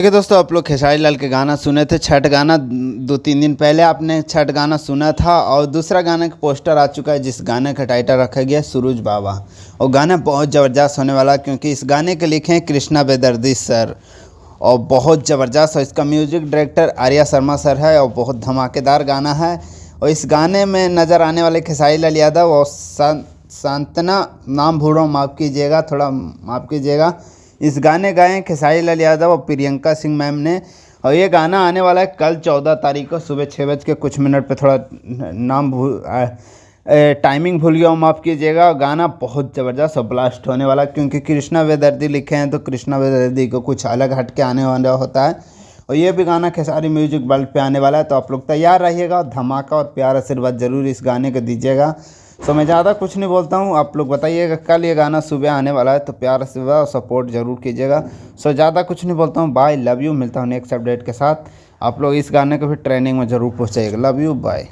देखिए दोस्तों, आप लोग खेसारी लाल के गाना सुने थे। छठ गाना 2-3 दिन पहले आपने छठ गाना सुना था और दूसरा गाने का पोस्टर आ चुका है जिस गाने का टाइटल रखा गया है सूरज बाबा। और गाना बहुत ज़बरदस्त होने वाला है क्योंकि इस गाने के लिखे हैं कृष्णा बेदर्दी सर और बहुत ज़बरदस्त। और इसका music director Arya Sharma sir है और बहुत धमाकेदार गाना है। और इस गाने में नज़र आने वाले खेसारी लाल यादव और सांतना, नाम भूल रहा हूँ, माफ़ कीजिएगा, थोड़ा माफ़ कीजिएगा। इस गाने गाए हैं खेसारी लाल यादव और प्रियंका सिंह मैम ने। और ये गाना आने वाला है कल 14 तारीख को सुबह 6:00 पे। थोड़ा टाइमिंग भूल गया हूँ, माफ़ कीजिएगा। और गाना बहुत ज़बरदस्त और ब्लास्ट होने वाला है क्योंकि कृष्णा बेदर्दी लिखे हैं तो कृष्णा बेदर्दी को कुछ अलग हट के आने वाला होता है। और ये भी गाना खेसारी म्यूजिक वर्ल्ड पे आने वाला है, तो आप लोग तैयार रहिएगा। धमाका और प्यार आशीर्वाद जरूर इस गाने को दीजिएगा। सो मैं ज़्यादा कुछ नहीं बोलता हूँ, आप लोग बताइएगा। कल ये गाना सुबह आने वाला है तो प्यार आशीर्वाद और सपोर्ट जरूर कीजिएगा। सो ज़्यादा कुछ नहीं बोलता हूँ, बाय, लव यू। मिलता हूँ नेक्स्ट अपडेट के साथ। आप लोग इस गाने को भी ट्रेनिंग में ज़रूर पहुँचाइएगा। Love you, bye.